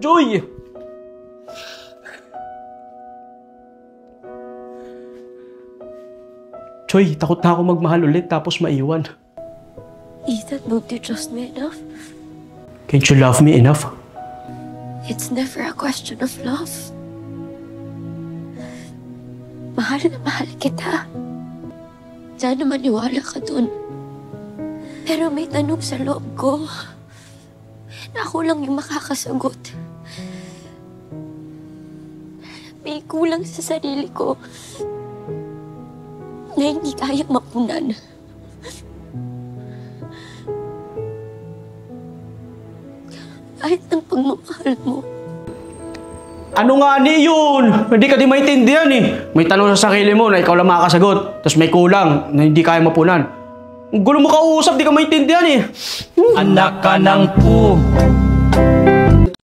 Joy! Joy, takot na ako magmahal ulit tapos maiwan. Ethan, don't you trust me enough? Can't you love me enough? It's never a question of love. Mahal na mahal kita. Sana maniwala ka dun. Pero may tanong sa loob ko. Na ako lang yung makakasagot. May kulang sa sarili ko na hindi kayang mapunan. Kahit ang pagmamahal mo. Ano nga ni yun? Hindi ka di maintindihan eh. May tanong sa sarili mo na ikaw lang makakasagot. Tapos may kulang na hindi kaya mapunan. Ang gulo mo kausap, di ka maintindihan eh. Anak ka ng pu.